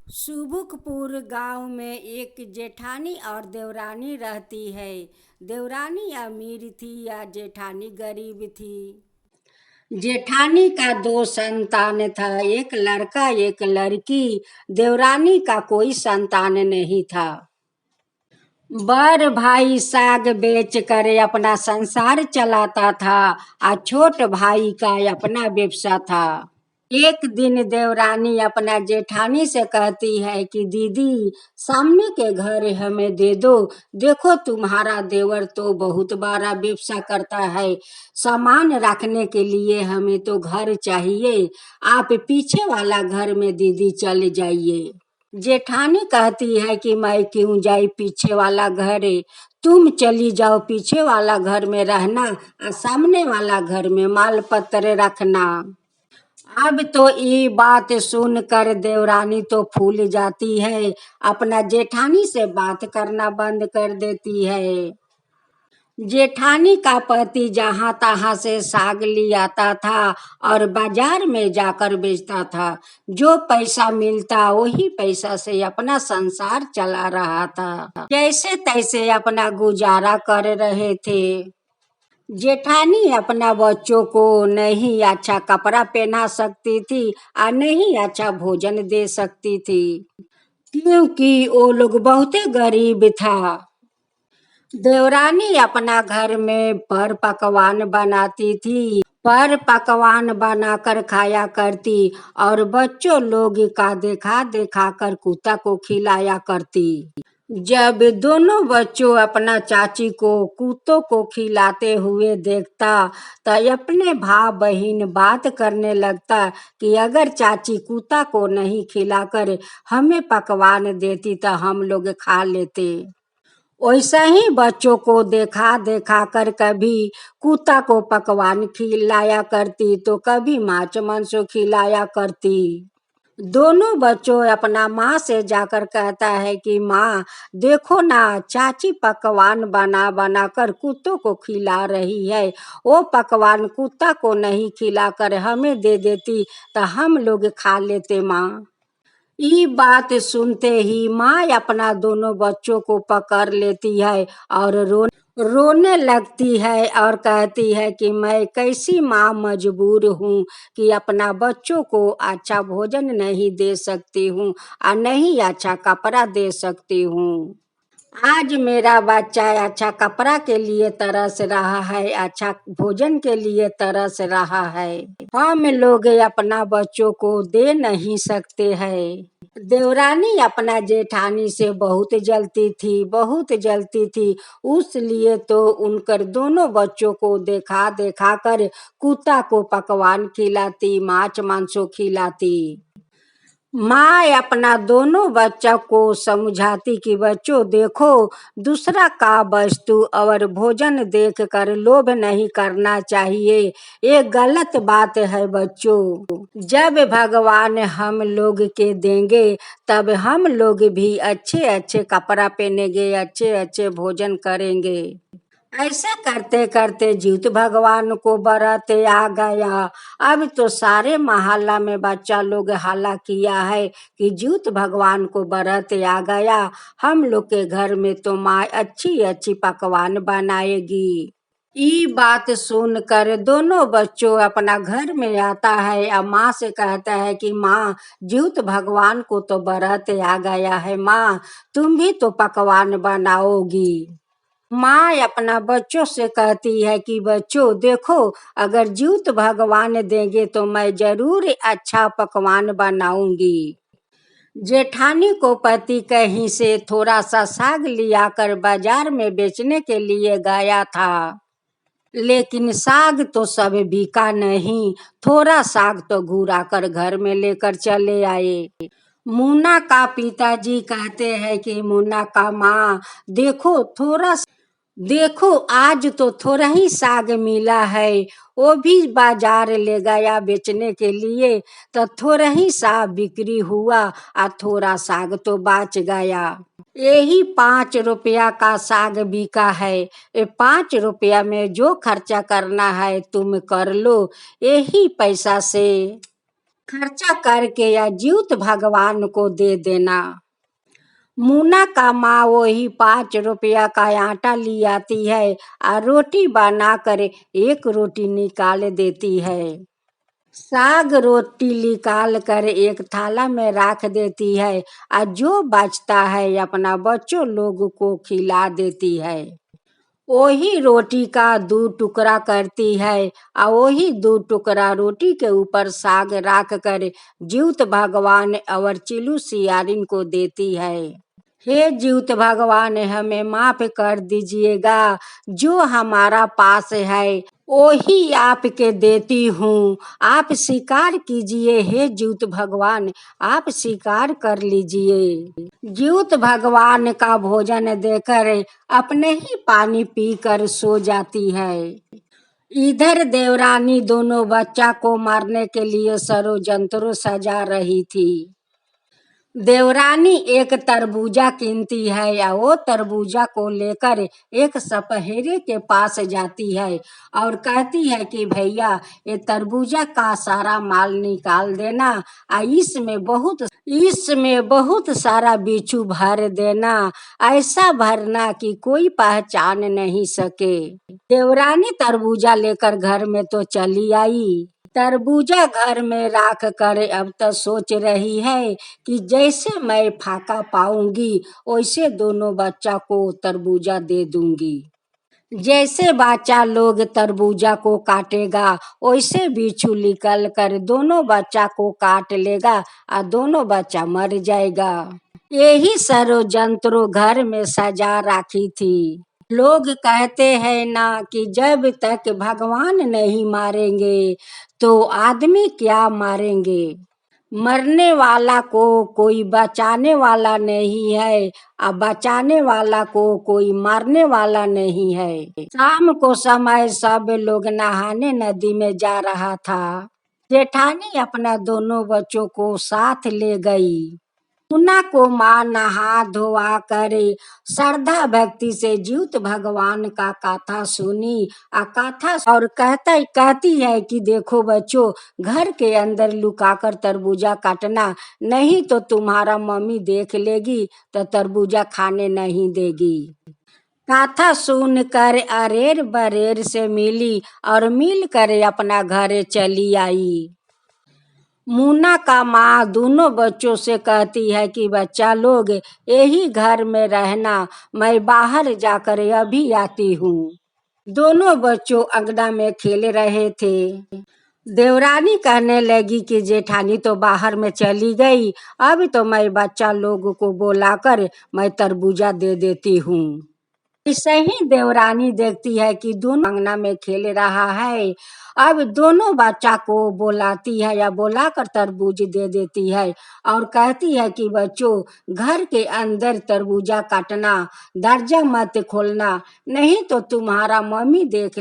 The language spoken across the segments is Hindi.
सुबुकपुर गांव में एक जेठानी और देवरानी रहती है। देवरानी अमीर थी या जेठानी गरीब थी। जेठानी का दो संतान था, एक लड़का एक लड़की। देवरानी का कोई संतान नहीं था। बड़ भाई साग बेच कर अपना संसार चलाता था और छोट भाई का अपना व्यवसाय था। एक दिन देवरानी अपना जेठानी से कहती है कि दीदी, सामने के घर हमें दे दो। देखो तुम्हारा देवर तो बहुत बड़ा व्यवसाय करता है, सामान रखने के लिए हमें तो घर चाहिए। आप पीछे वाला घर में दीदी चले जाइए। जेठानी कहती है कि मैं क्यों जाई पीछे वाला घर, तुम चली जाओ पीछे वाला घर में रहना और सामने वाला घर में माल पत्र रखना। अब तो ये बात सुनकर देवरानी तो फूल जाती है, अपना जेठानी से बात करना बंद कर देती है। जेठानी का पति जहां तहां से साग ले आता था और बाजार में जाकर बेचता था। जो पैसा मिलता वही पैसा से अपना संसार चला रहा था। जैसे तैसे अपना गुजारा कर रहे थे। जेठानी अपना बच्चों को नहीं अच्छा कपड़ा पहना सकती थी और नहीं अच्छा भोजन दे सकती थी, क्योंकि वो लोग बहुत गरीब था। देवरानी अपना घर में पर पकवान बनाती थी, पर पकवान बनाकर खाया करती और बच्चों लोग का देखा देखा कर कुत्ता को खिलाया करती। जब दोनों बच्चों अपना चाची को कुत्तों को खिलाते हुए देखता तो अपने भाई बहन बात करने लगता कि अगर चाची कुत्ता को नहीं खिलाकर हमें पकवान देती तो हम लोग खा लेते। वैसा ही बच्चों को देखा देखा कर कभी कुत्ता को पकवान खिलाया करती तो कभी मांस मांस खिलाया करती। दोनों बच्चों अपना माँ से जाकर कहता है कि माँ, देखो ना, चाची पकवान बना बना कर कुत्तों को खिला रही है। वो पकवान कुत्ता को नहीं खिलाकर हमें दे देती तो हम लोग खा लेते माँ। ये बात सुनते ही माँ अपना दोनों बच्चों को पकड़ लेती है और रोने लगती है और कहती है कि मैं कैसी माँ मजबूर हूँ कि अपना बच्चों को अच्छा भोजन नहीं दे सकती हूँ और नहीं अच्छा कपड़ा दे सकती हूँ। आज मेरा बच्चा अच्छा कपड़ा के लिए तरस रहा है, अच्छा भोजन के लिए तरस रहा है, हम लोग अपना बच्चों को दे नहीं सकते हैं। देवरानी अपना जेठानी से बहुत जलती थी, बहुत जलती थी। उसलिए तो उनकर दोनों बच्चों को देखा देखा कर कुत्ता को पकवान खिलाती, मांस मांसो खिलाती। माँ अपना दोनों बच्चा को समझाती कि बच्चों देखो, दूसरा का वस्तु और भोजन देख कर लोभ नहीं करना चाहिए, ये गलत बात है बच्चों। जब भगवान हम लोग के देंगे तब हम लोग भी अच्छे अच्छे कपड़ा पहनेंगे, अच्छे अच्छे भोजन करेंगे। ऐसे करते करते जीत भगवान को बरत आ गया। अब तो सारे मोहल्ला में बच्चा लोग हल्ला किया है कि जीत भगवान को बरत आ गया, हम लोग के घर में तो माँ अच्छी अच्छी पकवान बनाएगी। ये बात सुनकर दोनों बच्चों अपना घर में आता है और माँ से कहता है कि माँ, जीत भगवान को तो बरत आ गया है, माँ तुम भी तो पकवान बनाओगी। माँ अपना बच्चों से कहती है कि बच्चों देखो, अगर जीत भगवान देंगे तो मैं जरूर अच्छा पकवान बनाऊंगी। जेठानी को पति कहीं से थोड़ा सा साग लिया कर बाजार में बेचने के लिए गया था, लेकिन साग तो सब बिका नहीं। थोड़ा साग तो घुरा कर घर में लेकर चले आए। मुन्ना का पिताजी कहते हैं कि मुन्ना का माँ, देखो आज तो थोड़ा ही साग मिला है। वो भी बाजार ले गया बेचने के लिए तो थोड़ा ही साग बिक्री हुआ और थोड़ा साग तो बच गया। यही 5 रुपया का साग बिका है। ये 5 रुपया में जो खर्चा करना है तुम कर लो, यही पैसा से खर्चा करके या जीवित भगवान को दे देना। मुन्ना का माँ वही 5 रुपया का आटा ले आती है और रोटी बना कर एक रोटी निकाल देती है। साग रोटी निकाल कर एक थाला में रख देती है और जो बचता है अपना बच्चों लोग को खिला देती है। वही रोटी का 2 टुकड़ा करती है और वही 2 टुकड़ा रोटी के ऊपर साग रख कर जीवित भगवान और चिलू सियारिन को देती है। हे जीवित भगवान, हमें माफ कर दीजिएगा, जो हमारा पास है वही आपके देती हूँ, आप स्वीकार कीजिए। हे जीवित भगवान, आप स्वीकार कर लीजिए। जीवित भगवान का भोजन देकर अपने ही पानी पीकर सो जाती है। इधर देवरानी दोनों बच्चा को मारने के लिए षड्यंत्र सजा रही थी। देवरानी एक तरबूजा कीनती है या वो तरबूजा को लेकर एक सपहेरे के पास जाती है और कहती है कि भैया ये तरबूजा का सारा माल निकाल देना और इसमें बहुत सारा बिच्छू भर देना, ऐसा भरना कि कोई पहचान नहीं सके। देवरानी तरबूजा लेकर घर में तो चली आई। तरबूजा घर में रख कर अब तो सोच रही है कि जैसे मैं फाका पाऊंगी वैसे दोनों बच्चा को तरबूजा दे दूंगी। जैसे बच्चा लोग तरबूजा को काटेगा वैसे बिच्छू निकल कर दोनों बच्चा को काट लेगा और दोनों बच्चा मर जाएगा। यही षड्यंत्र घर में सजा रखी थी। लोग कहते हैं ना कि जब तक भगवान नहीं मारेंगे तो आदमी क्या मारेंगे। मरने वाला को कोई बचाने वाला नहीं है और बचाने वाला को कोई मारने वाला नहीं है। शाम को समय सब लोग नहाने नदी में जा रहा था। जेठानी अपना दोनों बच्चों को साथ ले गई। मुन्ना को माँ नहा धोआ कर श्रद्धा भक्ति से जीवित भगवान का कथा सुनी और कहती है कि देखो बच्चों, घर के अंदर लुकाकर तरबूजा काटना, नहीं तो तुम्हारा मम्मी देख लेगी तो तरबूजा खाने नहीं देगी। कथा सुनकर अरेर बरेर से मिली और मिलकर अपना घर चली आई। मुन्ना का माँ दोनों बच्चों से कहती है कि बच्चा लोग यही घर में रहना, मैं बाहर जाकर अभी आती हूँ। दोनों बच्चों अंगना में खेल रहे थे। देवरानी कहने लगी कि जेठानी तो बाहर में चली गई, अब तो मैं बच्चा लोग को बुलाकर मैं तरबूजा दे देती हूँ। ऐसे ही देवरानी देखती है कि दोनों अंगना में खेल रहा है, अब दोनों बच्चा को बुलाती है या बुलाकर तरबूज दे देती है और कहती है कि बच्चों घर के अंदर तरबूजा काटना, दरजा मत खोलना, नहीं तो तुम्हारा मम्मी देख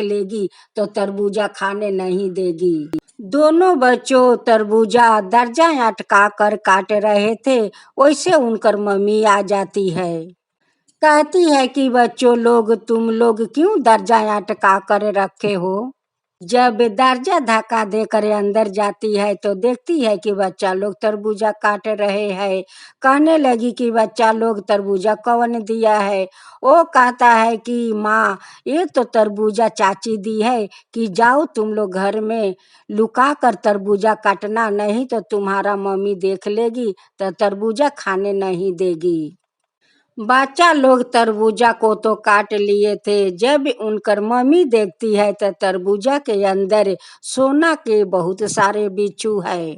लेगी तो तरबूजा खाने नहीं देगी। दोनों बच्चों तरबूजा दरजा अटका कर काट रहे थे, वैसे उनकर मम्मी आ जाती है। कहती है कि बच्चों लोग तुम लोग क्यों दरजा अटका कर रखे हो। जब दरजा धक्का देकर अंदर जाती है तो देखती है कि बच्चा लोग तरबूजा काट रहे हैं। कहने लगी कि बच्चा लोग तरबूजा कौन दिया है। वो कहता है कि माँ ये तो तरबूजा चाची दी है कि जाओ तुम लोग घर में लुका कर तरबूजा काटना, नहीं तो तुम्हारा मम्मी देख लेगी तो तरबूजा खाने नहीं देगी। बच्चा लोग तरबूजा को तो काट लिए थे, जब उनकर मम्मी देखती है तो तरबूजा के अंदर सोना के बहुत सारे बिच्छू है।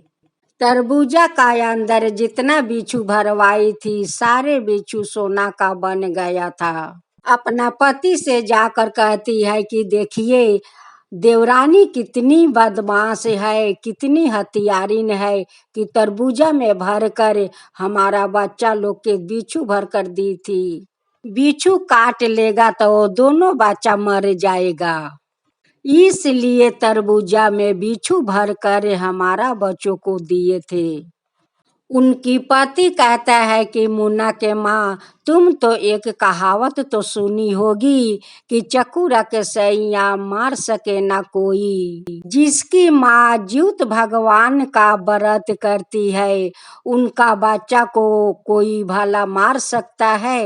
तरबूजा का अंदर जितना बिच्छू भरवाई थी सारे बिच्छू सोना का बन गया था। अपना पति से जाकर कहती है कि देखिए देवरानी कितनी बदमाश है, कितनी हथियारिन है कि तरबूजा में भर कर हमारा बच्चा लोग के बिच्छू भर कर दी थी। बिच्छू काट लेगा तो वो दोनों बच्चा मर जाएगा, इसलिए तरबूजा में बिच्छू भर कर हमारा बच्चों को दिए थे। उनकी पति कहता है कि मुन्ना के माँ, तुम तो एक कहावत तो सुनी होगी कि चकुरा के सैया मार सके ना कोई। जिसकी माँ ज्योत भगवान का व्रत करती है, उनका बच्चा को कोई भला मार सकता है?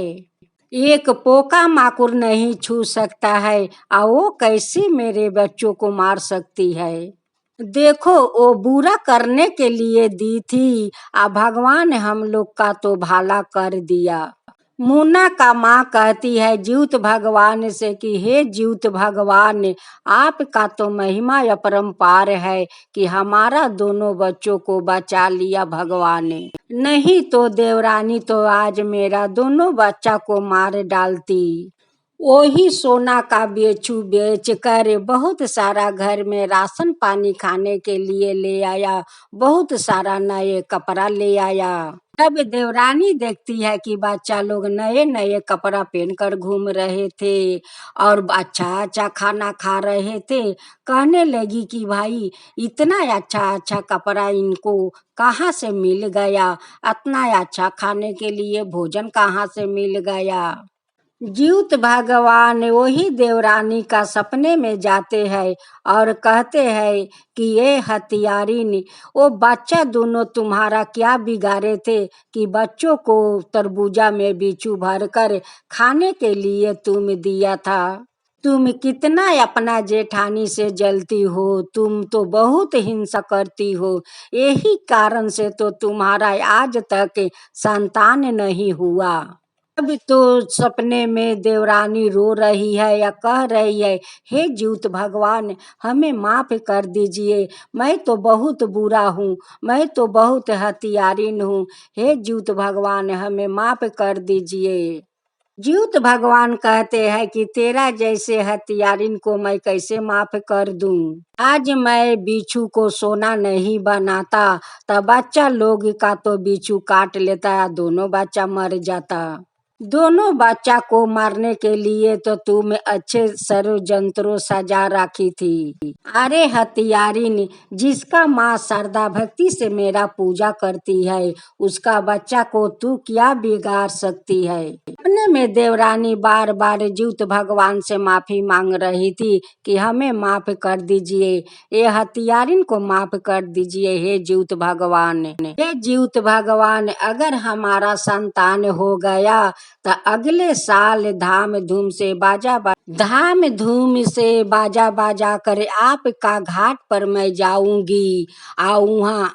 एक पोका माकुर नहीं छू सकता है, वो कैसे मेरे बच्चों को मार सकती है? देखो, वो बुरा करने के लिए दी थी, भगवान हम लोग का तो भला कर दिया। मुन्ना का माँ कहती है ज्यूत भगवान से कि हे ज्यूत भगवान, आपका तो महिमा अपरंपार है कि हमारा दोनों बच्चों को बचा लिया भगवान ने। नहीं तो देवरानी तो आज मेरा दोनों बच्चा को मार डालती। वही सोना का बेचू बेच कर बहुत सारा घर में राशन पानी खाने के लिए ले आया, बहुत सारा नए कपड़ा ले आया। जब देवरानी देखती है कि बच्चा लोग नए नए कपड़ा पहनकर घूम रहे थे और अच्छा अच्छा खाना खा रहे थे, कहने लगी कि भाई, इतना अच्छा अच्छा कपड़ा इनको कहाँ से मिल गया, इतना अच्छा खाने के लिए भोजन कहाँ से मिल गया। ज्यूत भगवान वही देवरानी का सपने में जाते हैं और कहते हैं कि ये हथियारिन, वो बच्चा दोनों तुम्हारा क्या बिगाड़े थे कि बच्चों को तरबूजा में बिच्छू भरकर खाने के लिए तुम दिया था। तुम कितना अपना जेठानी से जलती हो, तुम तो बहुत हिंसा करती हो, यही कारण से तो तुम्हारा आज तक संतान नहीं हुआ। अब तो सपने में देवरानी रो रही है या कह रही है, हे ज्यूत भगवान, हमें माफ कर दीजिए, मैं तो बहुत बुरा हूँ, मैं तो बहुत हथियारिन हूँ, हे ज्यूत भगवान हमें माफ कर दीजिए। ज्यूत भगवान कहते हैं कि तेरा जैसे हथियारिन को मैं कैसे माफ कर दूं। आज मैं बिच्छू को सोना नहीं बनाता, तब बच्चा लोग का तो बिच्छू काट लेता, दोनों बच्चा मर जाता। दोनों बच्चा को मारने के लिए तो तुम अच्छे षड्यंत्रों सजा रखी थी। अरे हथियारिन, जिसका माँ श्रद्धा भक्ति से मेरा पूजा करती है, उसका बच्चा को तू क्या बिगाड़ सकती है? अपने में देवरानी बार बार ज्यूत भगवान से माफी मांग रही थी कि हमें माफ कर दीजिए, ये हथियारिन को माफ कर दीजिए, हे ज्यूत भगवान। हे ज्यूत भगवान, अगर हमारा संतान हो गया तो अगले साल धाम धूम से बाजा बाजा कर आपका घाट पर मैं जाऊंगी। वहाँ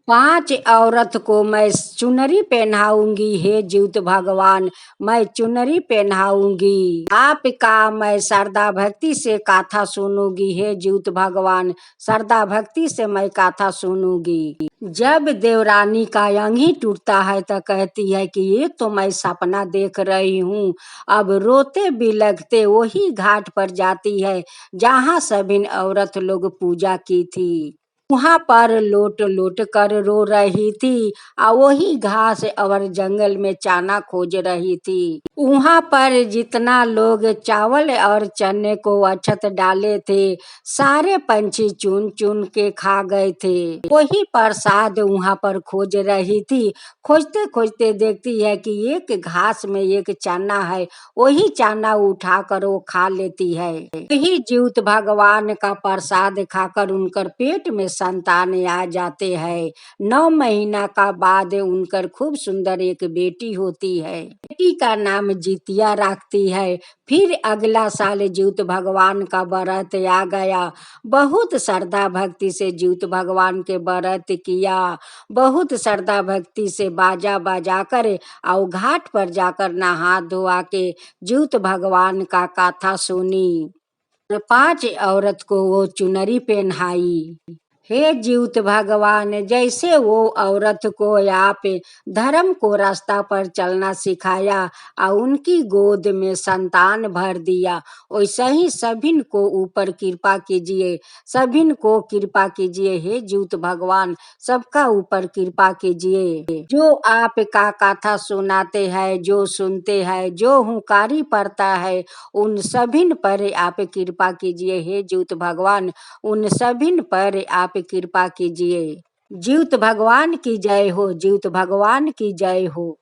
5 औरत को मैं चुनरी पहनाऊंगी, हे ज्यूत भगवान, मैं चुनरी पहनाऊंगी। आपका मैं श्रद्धा भक्ति से गाथा सुनूंगी, हे ज्यूत भगवान, श्रद्धा भक्ति से मैं गाथा सुनूंगी। जब देवरानी का अंगी टूटता है तो कहती है कि ये तो मैं सपना देख रही हूँ। अब रोते बिलखते वही घाट पर जाती है जहाँ सभी औरत लोग पूजा की थी। वहाँ पर लोट लोट कर रो रही थी, वही घास और जंगल में चाना खोज रही थी। वहाँ पर जितना लोग चावल और चने को अक्षत डाले थे, सारे पंछी चुन चुन के खा गए थे। वही प्रसाद वहाँ पर खोज रही थी। खोजते खोजते देखती है कि एक घास में एक चना है, वही चना उठाकर वो खा लेती है। वही ज्यूत भगवान का प्रसाद खाकर उनकर पेट में संतान आ जाते हैं। 9 महीना का बाद उनकर खूब सुंदर एक बेटी होती है। बेटी का नाम जीतिया रखती है। फिर अगला साल ज्यूत भगवान का व्रत आ गया। बहुत श्रद्धा भक्ति से ज्यूत भगवान के व्रत किया, बहुत श्रद्धा भक्ति से बाजा बाजा कर और घाट पर जाकर नहा धोआ के ज्यूत भगवान का गाथा सुनी। 5 औरत को वो चुनरी पहनाई। हे ज्यूत भगवान, जैसे वो औरत को आप धर्म को रास्ता पर चलना सिखाया और उनकी गोद में संतान भर दिया, वैसे ही सभिन को ऊपर कृपा कीजिए, सभिन को कृपा कीजिए, हे ज्यूत भगवान, सबका ऊपर कृपा कीजिए। जो आपका कथा सुनाते हैं, जो सुनते हैं, जो हुंकारी पड़ता है, उन सभिन पर आप कृपा कीजिए, हे ज्यूत भगवान, उन सभिन पर आप कृपा कीजिए। जीवित भगवान की जय हो, जीवित भगवान की जय हो।